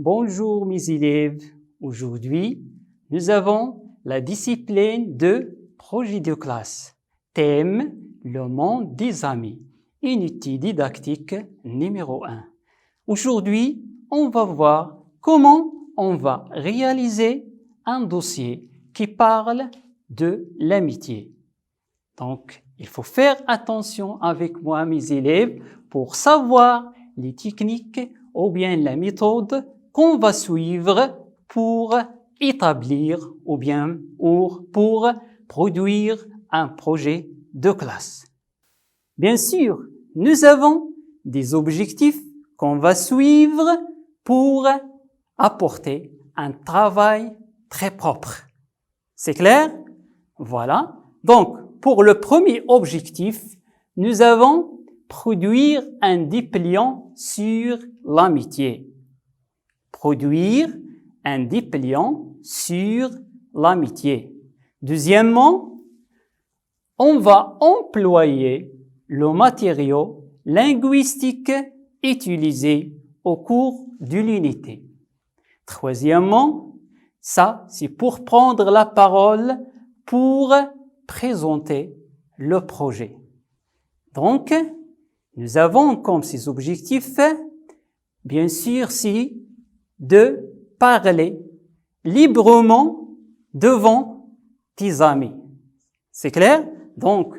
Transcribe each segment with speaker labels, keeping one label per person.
Speaker 1: Bonjour mes élèves. Aujourd'hui, nous avons la discipline de projet de classe. Thème, le monde des amis. Unité didactique numéro 1. Aujourd'hui, on va voir comment on va réaliser un dossier qui parle de l'amitié. Donc, il faut faire attention avec moi, mes élèves, pour savoir les techniques ou bien la méthode qu'on va suivre pour établir ou bien pour produire un projet de classe. Bien sûr, nous avons des objectifs qu'on va suivre pour apporter un travail très propre. C'est clair? Voilà. Donc, pour le premier objectif, nous avons produire un dépliant sur l'amitié. Produire un dépliant sur l'amitié. Deuxièmement, on va employer le matériau linguistique utilisé au cours de l'unité. Troisièmement, ça, c'est pour prendre la parole pour présenter le projet. Donc, nous avons comme ces objectifs, bien sûr, c'est de parler librement devant tes amis. C'est clair? Donc,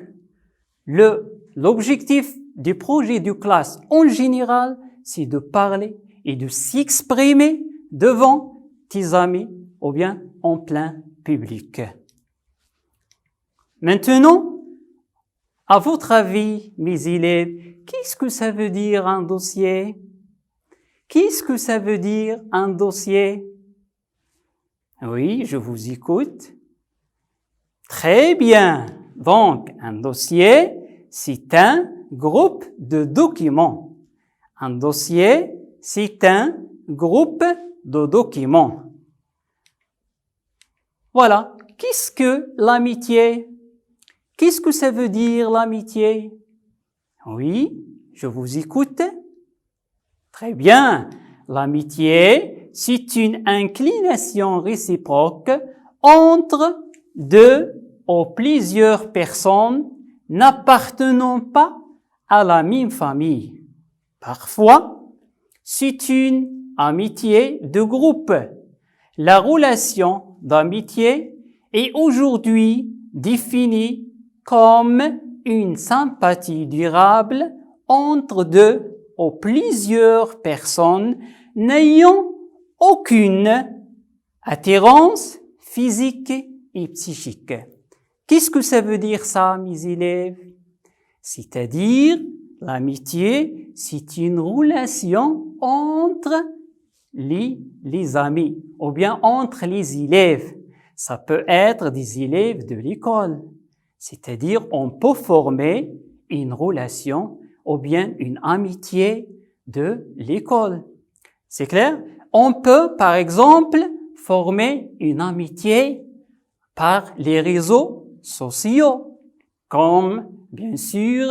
Speaker 1: l'objectif du projet de classe en général, c'est de parler et de s'exprimer devant tes amis ou bien en plein public. Maintenant, à votre avis, mes élèves, qu'est-ce que ça veut dire un dossier? Qu'est-ce que ça veut dire un dossier? Oui, je vous écoute. Très bien. Donc, un dossier, c'est un groupe de documents. Un dossier, c'est un groupe de documents. Voilà. Qu'est-ce que l'amitié? Qu'est-ce que ça veut dire l'amitié? Oui, je vous écoute. Très bien. L'amitié, c'est une inclination réciproque entre deux ou plusieurs personnes n'appartenant pas à la même famille. Parfois, c'est une amitié de groupe. La relation d'amitié est aujourd'hui définie comme une sympathie durable entre deux ou plusieurs personnes n'ayant aucune attirance physique et psychique. Qu'est-ce que ça veut dire ça, mes élèves? C'est-à-dire, l'amitié, c'est une relation entre les amis ou bien entre les élèves. Ça peut être des élèves de l'école. C'est-à-dire, on peut former une relation ou bien une amitié de l'école. C'est clair? On peut, par exemple, former une amitié par les réseaux sociaux. Comme, bien sûr,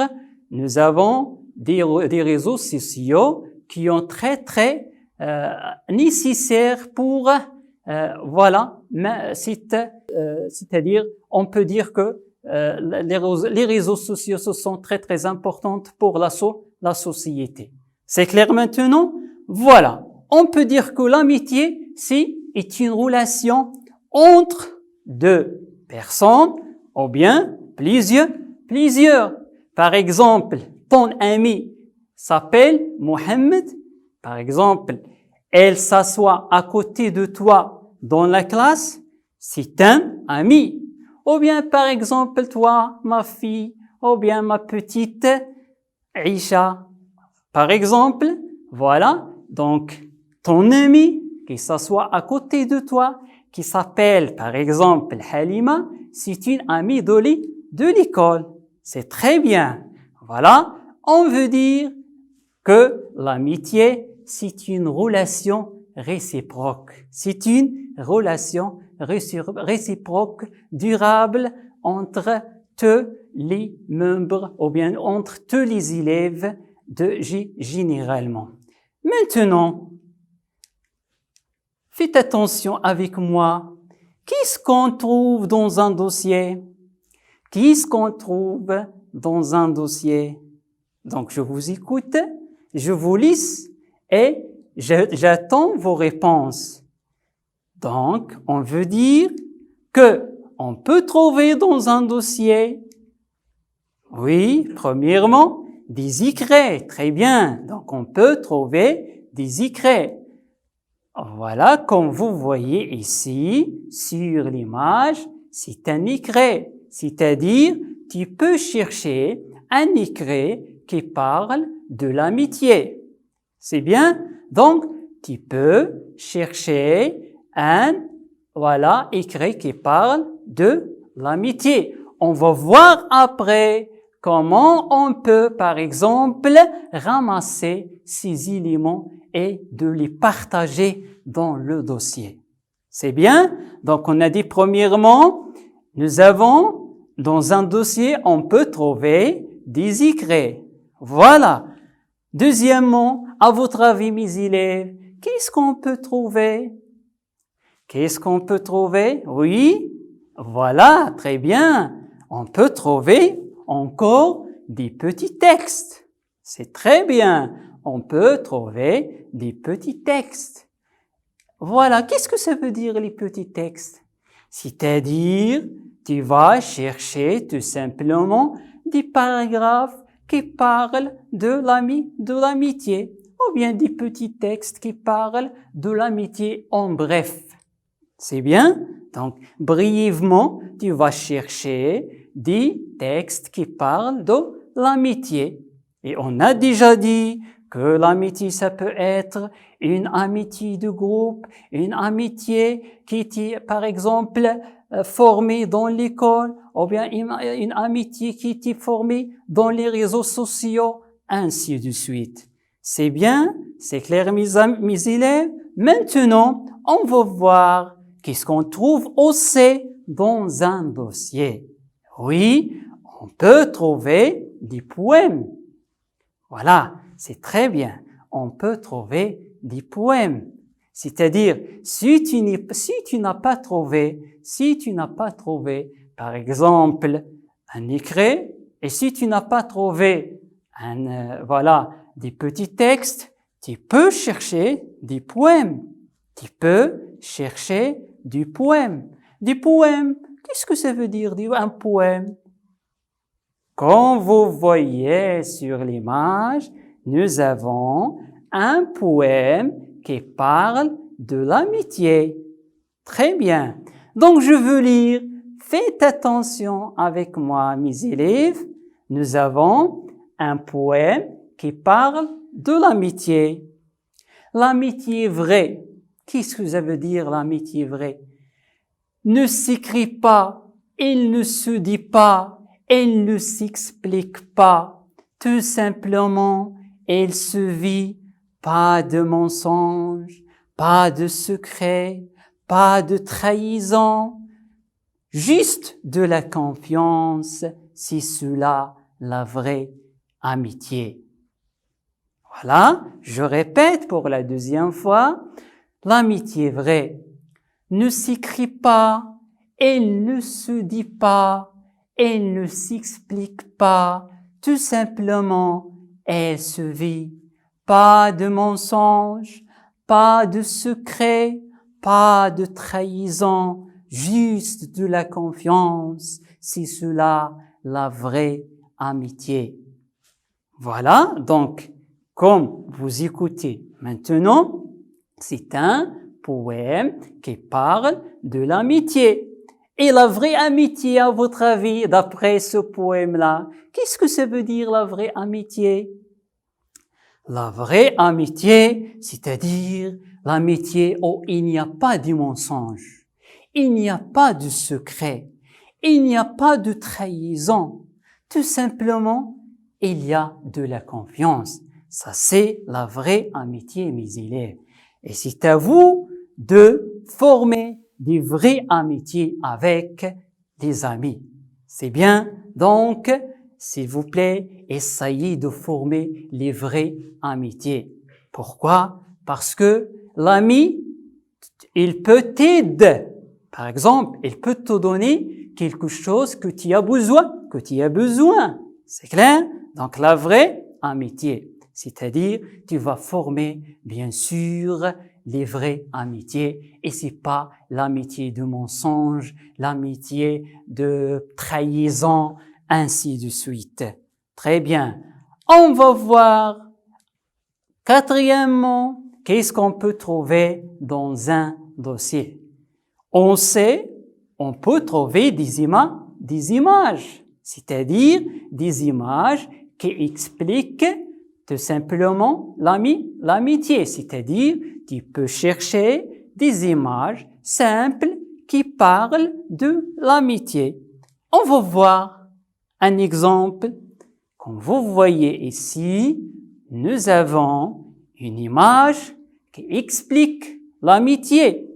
Speaker 1: nous avons des réseaux sociaux qui sont très nécessaires pour, voilà, c'est-à-dire, on peut dire que les réseaux sociaux sont très importantes pour la société. C'est clair maintenant? Voilà. On peut dire que l'amitié, est une relation entre deux personnes, ou bien plusieurs. Par exemple, ton ami s'appelle Mohamed. Par exemple, elle s'assoit à côté de toi dans la classe. C'est un ami. Ou bien, par exemple, toi, ma fille, ou bien ma petite Aïcha. Par exemple, voilà. Donc, ton ami qui s'assoit à côté de toi, qui s'appelle, par exemple, Halima, c'est une amie de l'école. C'est très bien. Voilà. On veut dire que l'amitié, c'est une relation réciproque. C'est une relation réciproque durable entre tous les membres ou bien entre tous les élèves généralement. Maintenant, Faites attention avec moi. Qu'est-ce qu'on trouve dans un dossier? Qu'est-ce qu'on trouve dans un dossier? Donc, je vous écoute, je vous lis et j'attends vos réponses. Donc, on veut dire que on peut trouver dans un dossier, oui, premièrement, des écrits. Très bien. Donc, on peut trouver des écrits. Voilà, comme vous voyez ici, sur l'image, c'est un écrit. C'est-à-dire, tu peux chercher un écrit qui parle de l'amitié. C'est bien? Donc, tu peux chercher un, voilà, écrit qui parle de l'amitié. On va voir après comment on peut, par exemple, ramasser ces éléments et de les partager dans le dossier. C'est bien? Donc, on a dit premièrement, nous avons, dans un dossier, on peut trouver des écrits. Voilà. Deuxièmement, à votre avis, mes élèves, qu'est-ce qu'on peut trouver? Qu'est-ce qu'on peut trouver? Oui, voilà, très bien. On peut trouver encore des petits textes. C'est très bien. On peut trouver des petits textes. Voilà, qu'est-ce que ça veut dire les petits textes? C'est-à-dire, tu vas chercher tout simplement des paragraphes qui parlent de l'amitié, ou bien des petits textes qui parlent de l'amitié en bref. C'est bien? Donc, brièvement, tu vas chercher des textes qui parlent de l'amitié. Et on a déjà dit que l'amitié, ça peut être une amitié de groupe, une amitié qui est, par exemple, formée dans l'école, ou bien une amitié qui est formée dans les réseaux sociaux, ainsi de suite. C'est bien? C'est clair, mes élèves? Maintenant, on va voir qu'est-ce qu'on trouve aussi dans un dossier. Oui, on peut trouver des poèmes. Voilà, c'est très bien. On peut trouver des poèmes. C'est-à-dire, si tu n'as pas trouvé, par exemple, un écrit, et si tu n'as pas trouvé des petits textes, tu peux chercher des poèmes. Tu peux chercher du poème. Des poèmes, qu'est-ce que ça veut dire, un poème? Comme vous voyez sur l'image, nous avons un poème qui parle de l'amitié. Très bien. Donc, je veux lire. Faites attention avec moi, mes élèves. Nous avons un poème qui parle de l'amitié. L'amitié vraie. Qu'est-ce que ça veut dire, l'amitié vraie? Ne s'écrit pas, il ne se dit pas, elle ne s'explique pas. Tout simplement, elle se vit. Pas de mensonge, pas de secret, pas de trahison. Juste de la confiance, c'est cela la vraie amitié. Voilà, je répète pour la deuxième fois. L'amitié vraie ne s'écrit pas, elle ne se dit pas, elle ne s'explique pas, tout simplement, elle se vit. Pas de mensonge, pas de secret, pas de trahison, juste de la confiance, c'est cela la vraie amitié. Voilà, donc, comme vous écoutez maintenant, c'est un poème qui parle de l'amitié. Et la vraie amitié, à votre avis, d'après ce poème-là, qu'est-ce que ça veut dire la vraie amitié? La vraie amitié, c'est-à-dire l'amitié où il n'y a pas de mensonge, il n'y a pas de secret, il n'y a pas de trahison. Tout simplement, il y a de la confiance. Ça, c'est la vraie amitié, mes élèves. Et c'est à vous de former des vraies amitiés avec des amis. C'est bien. Donc, s'il vous plaît, essayez de former les vraies amitiés. Pourquoi? Parce que l'ami, Il peut t'aider. Par exemple, il peut te donner quelque chose que tu as besoin. C'est clair? Donc, la vraie amitié. C'est-à-dire, tu vas former, bien sûr, les vraies amitiés. Et c'est pas l'amitié de mensonge, l'amitié de trahison, ainsi de suite. Très bien. On va voir, quatrièmement, qu'est-ce qu'on peut trouver dans un dossier? On sait, on peut trouver des images, c'est-à-dire des images qui expliquent tout simplement l'amitié, c'est-à-dire tu peux chercher des images simples qui parlent de l'amitié. On va voir un exemple. Comme vous voyez ici, nous avons une image qui explique l'amitié.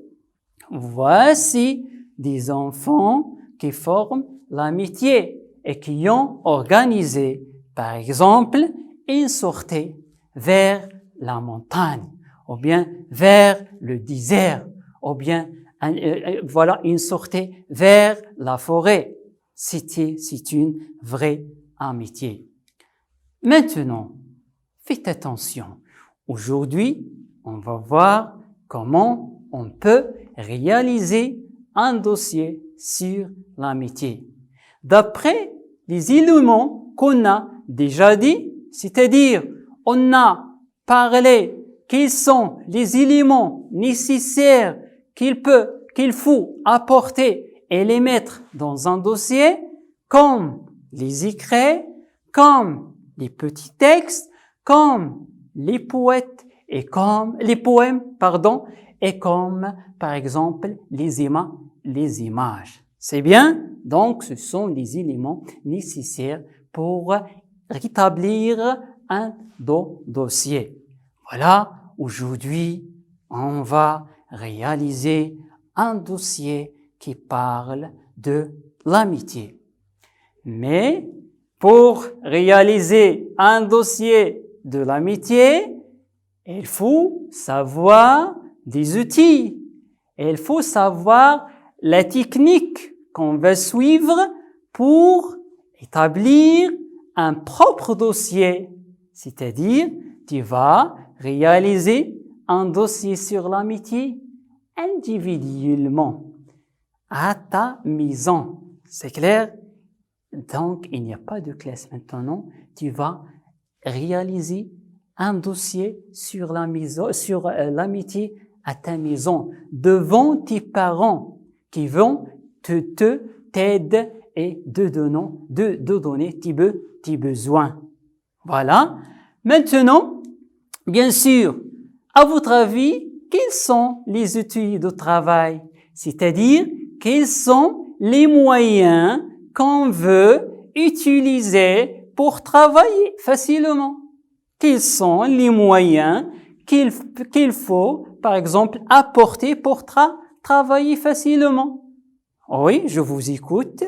Speaker 1: Voici des enfants qui forment l'amitié et qui ont organisé, par exemple, une sortie vers la montagne, ou bien vers le désert, ou bien voilà une sortie vers la forêt. C'est une vraie amitié. Maintenant, faites attention. Aujourd'hui, on va voir comment on peut réaliser un dossier sur l'amitié. D'après les éléments qu'on a déjà dit, c'est-à-dire on a parlé quels sont les éléments nécessaires qu'il faut apporter et les mettre dans un dossier, comme les écrits, comme les petits textes, comme les poèmes, et comme par exemple les images. C'est bien? Donc, ce sont les éléments nécessaires pour rétablir un dossier. Voilà, aujourd'hui, on va réaliser un dossier qui parle de l'amitié. Mais pour réaliser un dossier de l'amitié, il faut savoir des outils. Il faut savoir la technique qu'on va suivre pour établir un propre dossier. C'est-à-dire, tu vas réaliser un dossier sur l'amitié individuellement, à ta maison. C'est clair? Donc, il n'y a pas de classe maintenant. Tu vas réaliser un dossier sur l'amitié à ta maison, devant tes parents qui vont t'aider et de donner tes besoins. Voilà. Maintenant, bien sûr, à votre avis, quels sont les outils de travail? C'est-à-dire, quels sont les moyens qu'on veut utiliser pour travailler facilement? Quels sont les moyens qu'il faut, par exemple, apporter pour travailler facilement? Oui, je vous écoute.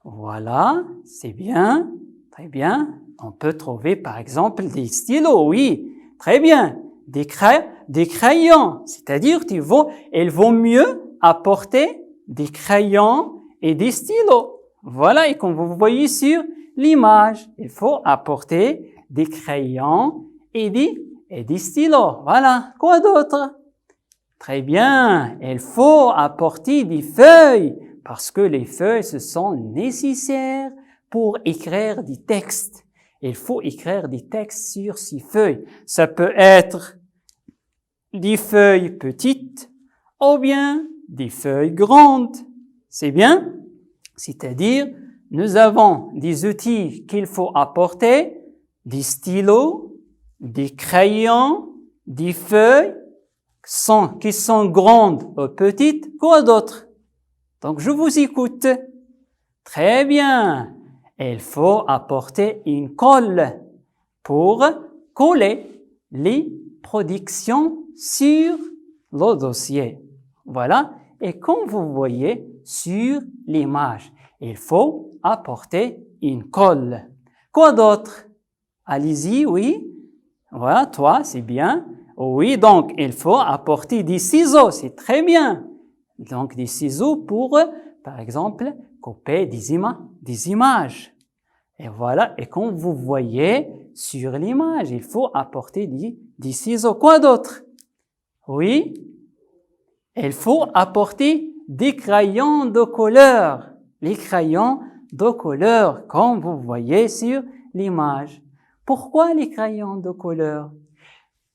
Speaker 1: Voilà, c'est bien, très bien. On peut trouver, par exemple, des stylos, oui, très bien. Des crayons, c'est-à-dire il vaut mieux apporter des crayons et des stylos. Voilà, et comme vous voyez sur l'image, il faut apporter des crayons et des stylos. Voilà, quoi d'autre? Très bien, il faut apporter des feuilles, parce que les feuilles, ce sont nécessaires pour écrire des textes. Il faut écrire des textes sur ces feuilles. Ça peut être des feuilles petites ou bien des feuilles grandes. C'est bien? C'est-à-dire, nous avons des outils qu'il faut apporter, des stylos, des crayons, des feuilles qui sont grandes ou petites, quoi d'autre? Donc, je vous écoute. Très bien. Il faut apporter une colle pour coller les productions sur le dossier. Voilà. Et comme vous voyez sur l'image, il faut apporter une colle. Quoi d'autre? Allez-y, oui. Voilà, toi, c'est bien. Oui, donc il faut apporter des ciseaux, c'est très bien. Donc des ciseaux pour, par exemple, couper des images. Et voilà, et comme vous voyez sur l'image, il faut apporter des ciseaux. Quoi d'autre? Oui, il faut apporter des crayons de couleur. Les crayons de couleur, comme vous voyez sur l'image. Pourquoi les crayons de couleur?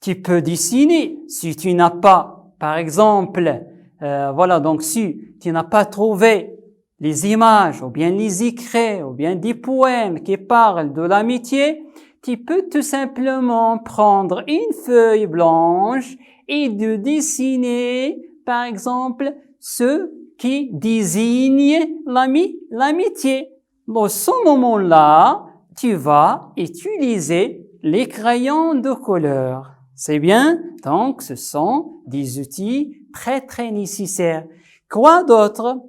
Speaker 1: Tu peux dessiner si tu n'as pas, par exemple, voilà, donc si tu n'as pas trouvé les images ou bien les écrits ou bien des poèmes qui parlent de l'amitié, tu peux tout simplement prendre une feuille blanche et de dessiner, par exemple, ce qui désigne l'amitié. Dans ce moment-là, tu vas utiliser les crayons de couleur. C'est bien? Donc, ce sont des outils très, très nécessaires. Quoi d'autre?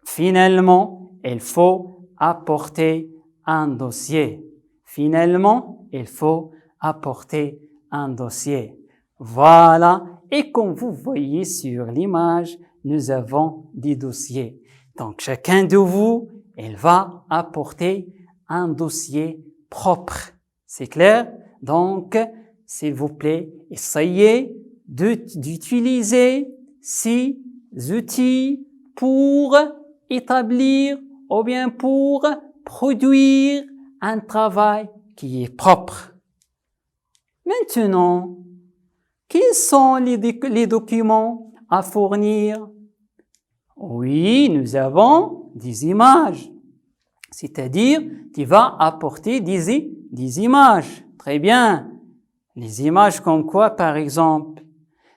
Speaker 1: Finalement, il faut apporter un dossier. Finalement, il faut apporter un dossier. Voilà. Et comme vous voyez sur l'image, nous avons des dossiers. Donc, chacun de vous, il va apporter un dossier propre. C'est clair? Donc, s'il vous plaît, essayez d'utiliser ces outils pour établir ou bien pour produire un travail qui est propre. Maintenant, quels sont les documents à fournir? Oui, nous avons des images. C'est-à-dire, tu vas apporter des images. Très bien. Les images comme quoi, par exemple?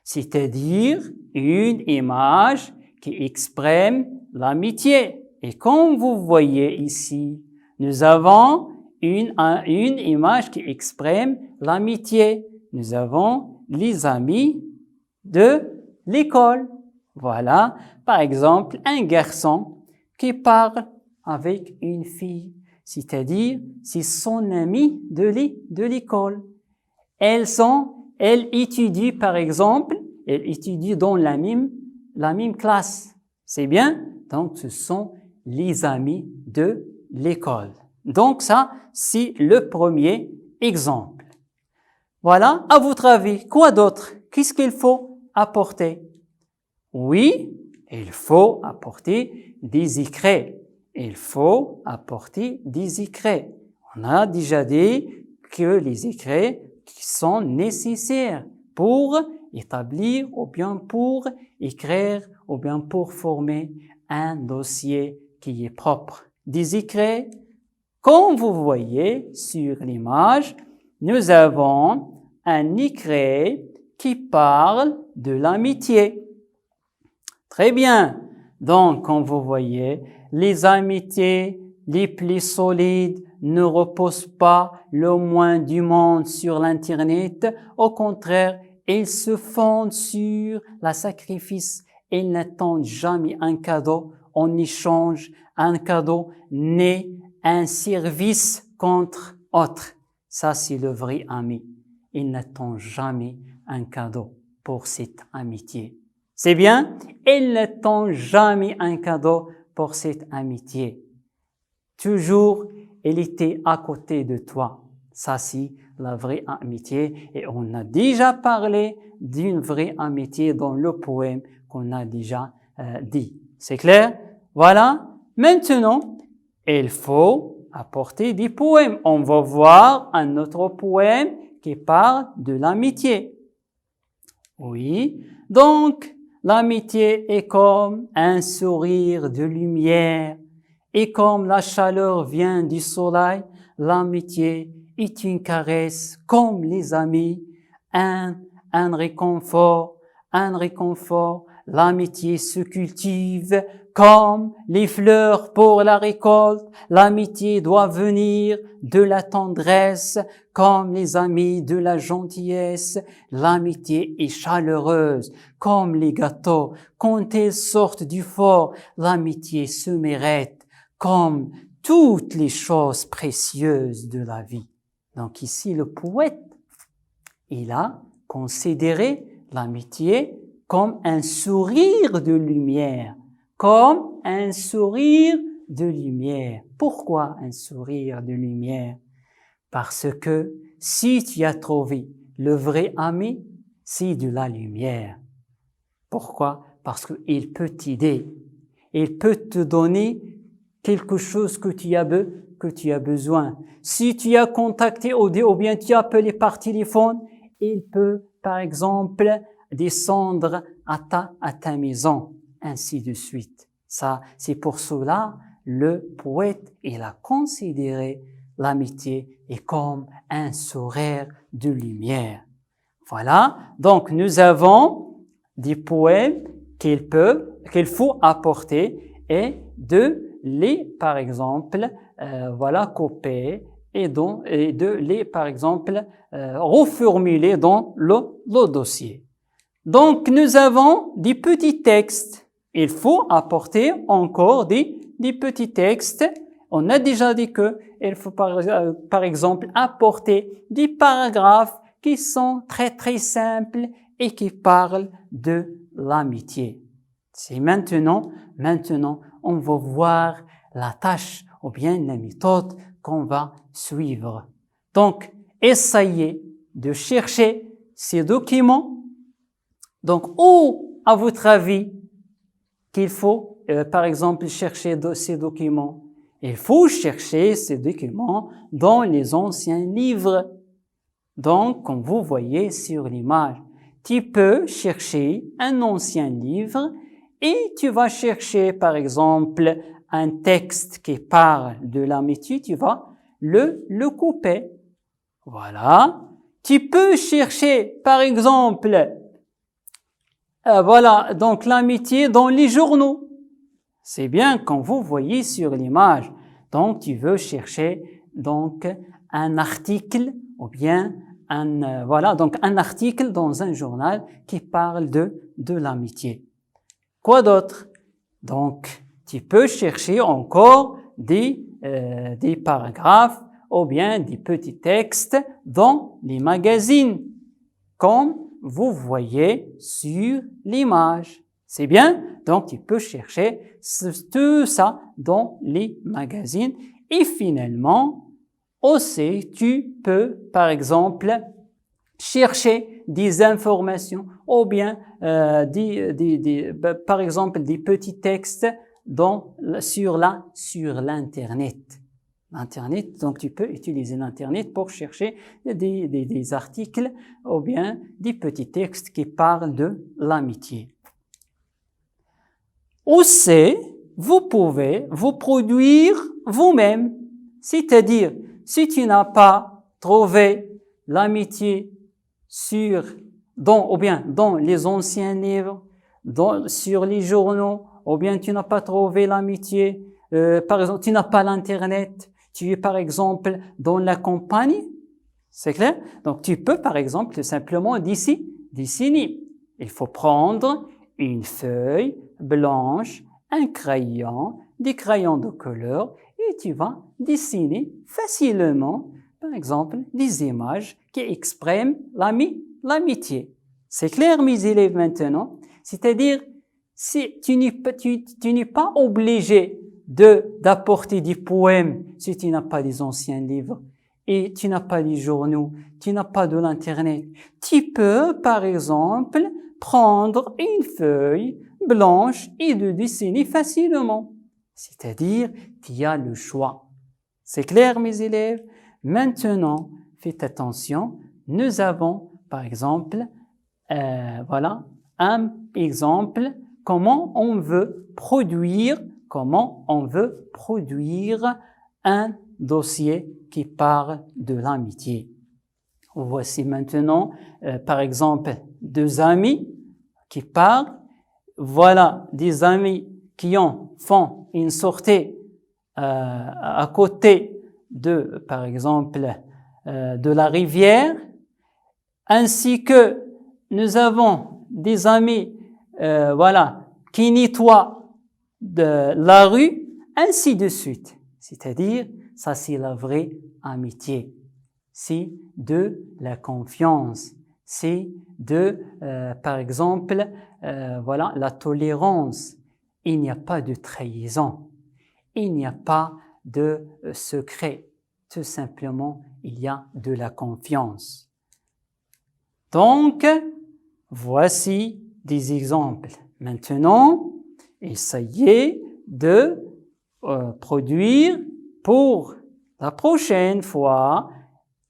Speaker 1: C'est-à-dire, une image qui exprime l'amitié. Et comme vous voyez ici, nous avons une image qui exprime l'amitié. Nous avons les amis de l'école. Voilà, par exemple, un garçon qui parle avec une fille, c'est-à-dire c'est son ami de l'école. Elles étudient par exemple, elles étudient dans la même classe. C'est bien? Donc ce sont les amis de l'école. Donc ça, c'est le premier exemple. Voilà, à votre avis, quoi d'autre? Qu'est-ce qu'il faut apporter? Oui, il faut apporter des écrits. Il faut apporter des écrits. On a déjà dit que les écrits sont nécessaires pour établir ou bien pour écrire ou bien pour former un dossier qui est propre. Des écrits, comme vous voyez sur l'image, nous avons un écrit qui parle de l'amitié. Très bien. Donc, comme vous voyez, les amitiés les plus solides ne reposent pas le moins du monde sur l'Internet. Au contraire, ils se fondent sur le sacrifice. Ils n'attendent jamais un cadeau en échange. Un cadeau n'est un service contre autre. Ça, c'est le vrai ami. Il n'attend jamais un cadeau pour cette amitié. C'est bien? Il n'attend jamais un cadeau pour cette amitié. Toujours, il était à côté de toi. Ça, c'est la vraie amitié. Et on a déjà parlé d'une vraie amitié dans le poème qu'on a déjà dit. C'est clair? Voilà. Maintenant, il faut apporter des poèmes. On va voir un autre poème qui parle de l'amitié. Oui. Donc, l'amitié est comme un sourire de lumière et comme la chaleur vient du soleil, l'amitié est une caresse comme les amis, un réconfort, l'amitié se cultive comme les fleurs pour la récolte, l'amitié doit venir de la tendresse, comme les amis de la gentillesse, l'amitié est chaleureuse, comme les gâteaux, quand elles sortent du four, l'amitié se mérite, comme toutes les choses précieuses de la vie. Donc ici, le poète il a considéré l'amitié comme un sourire de lumière, comme un sourire de lumière. Pourquoi un sourire de lumière? Parce que si tu as trouvé le vrai ami, c'est de la lumière. Pourquoi? Parce qu'il peut t'aider. Il peut te donner quelque chose que tu as besoin. Si tu as contacté ou bien tu as appelé par téléphone, il peut, par exemple, descendre à ta maison, ainsi de suite. Ça, c'est pour cela, le poète, il a considéré l'amitié comme un sourire de lumière. Voilà. Donc, nous avons des poèmes qu'il faut apporter et de les, par exemple, copier et de les, par exemple, reformuler dans le dossier. Donc, nous avons des petits textes. Il faut apporter encore des petits textes. On a déjà dit que il faut, par exemple, apporter des paragraphes qui sont très, très simples et qui parlent de l'amitié. C'est maintenant, on va voir la tâche ou bien la méthode qu'on va suivre. Donc, essayez de chercher ces documents. Donc, où, à votre avis, qu'il faut, par exemple, chercher ces documents? Il faut chercher ces documents dans les anciens livres. Donc, comme vous voyez sur l'image, tu peux chercher un ancien livre et tu vas chercher, par exemple, un texte qui parle de l'amitié, tu vas le couper. Voilà. Tu peux chercher, par exemple, donc l'amitié dans les journaux. C'est bien quand vous voyez sur l'image. Donc, tu veux chercher donc un article ou bien un article dans un journal qui parle de l'amitié. Quoi d'autre? Donc, tu peux chercher encore des paragraphes ou bien des petits textes dans les magazines, comme vous voyez sur l'image. C'est bien? Donc, tu peux chercher tout ça dans les magazines. Et finalement, aussi, tu peux, par exemple, chercher des informations ou bien par exemple des petits textes sur l'internet. L'internet, donc tu peux utiliser l'internet pour chercher des articles ou bien des petits textes qui parlent de l'amitié. Aussi, vous pouvez vous produire vous-même, c'est-à-dire si tu n'as pas trouvé l'amitié dans les anciens livres, sur les journaux, ou bien tu n'as pas trouvé l'amitié, par exemple, tu n'as pas l'internet, tu es par exemple dans la campagne, c'est clair? Donc tu peux par exemple tout simplement dessiner. Il faut prendre une feuille blanche, un crayon, des crayons de couleur et tu vas dessiner facilement, par exemple, des images qui expriment l'amitié. C'est clair, mes élèves, maintenant? C'est-à-dire, si tu n'es pas obligé d'apporter des poèmes si tu n'as pas des anciens livres et tu n'as pas des journaux, tu n'as pas de l'internet. Tu peux, par exemple, prendre une feuille blanche et de dessiner facilement. C'est-à-dire, tu as le choix. C'est clair, mes élèves? Maintenant, faites attention. Nous avons, par exemple, un exemple comment on veut produire un dossier qui parle de l'amitié. Voici maintenant, par exemple, deux amis qui parlent. Voilà des amis qui font une sortie à côté par exemple, de la rivière, ainsi que nous avons des amis, qui nettoient la rue, ainsi de suite. C'est-à-dire, ça c'est la vraie amitié. C'est de la confiance. c'est de, par exemple, voilà, la tolérance. Il n'y a pas de trahison. Il n'y a pas de secret. Tout simplement, il y a de la confiance. Donc, voici des exemples. Maintenant, essayez de produire pour la prochaine fois,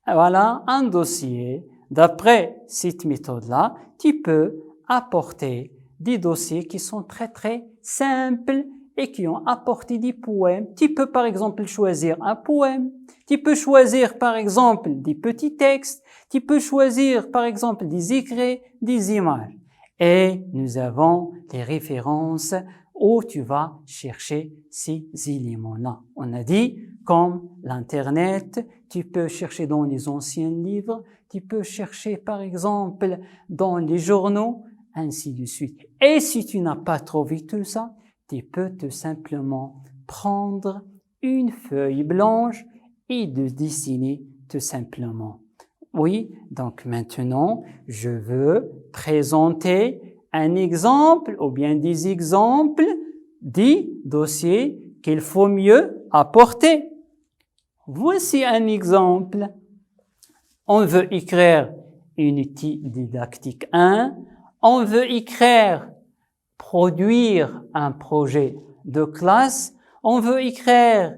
Speaker 1: voilà, un dossier. D'après cette méthode-là, tu peux apporter des dossiers qui sont très très simples et qui ont apporté des poèmes. Tu peux par exemple choisir un poème. Tu peux choisir par exemple des petits textes. Tu peux choisir par exemple des écrits, des images. Et nous avons les références où tu vas chercher ces éléments-là. On a dit, comme l'Internet, tu peux chercher dans les anciens livres, tu peux chercher par exemple dans les journaux, ainsi de suite. Et si tu n'as pas trouvé tout ça, tu peux tout simplement prendre une feuille blanche et de dessiner tout simplement. Oui, donc maintenant, je veux présenter un exemple ou bien des exemples des dossiers qu'il faut mieux apporter. Voici un exemple. On veut écrire unité didactique 1. On veut écrire, produire un projet de classe. On veut écrire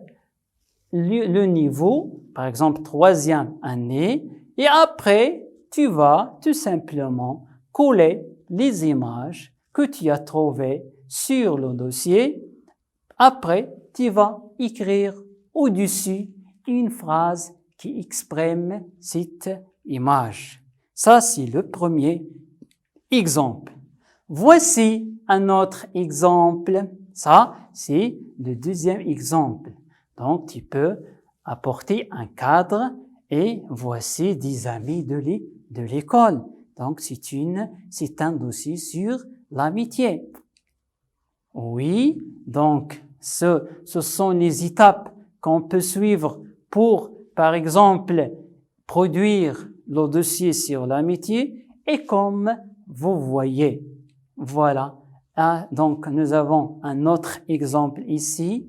Speaker 1: le niveau, par exemple, 3e année. Et après, tu vas tout simplement coller les images que tu as trouvées sur le dossier. Après, tu vas écrire au-dessus une phrase qui exprime cette image. Ça, c'est le premier exemple. Voici un autre exemple. Ça, c'est le deuxième exemple. Donc, tu peux apporter un cadre et voici des amis de l'école. Donc, c'est un dossier sur l'amitié. Oui, donc, ce sont les étapes qu'on peut suivre pour, par exemple, produire le dossier sur l'amitié. Et comme vous voyez, voilà. Ah, donc, nous avons un autre exemple ici.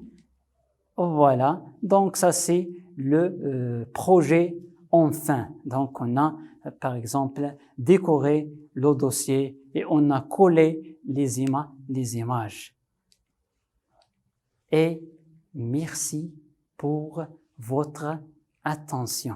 Speaker 1: Voilà. Donc, ça, c'est le projet enfin. Donc, on a, par exemple, décoré le dossier et on a collé les images. Et merci pour votre attention.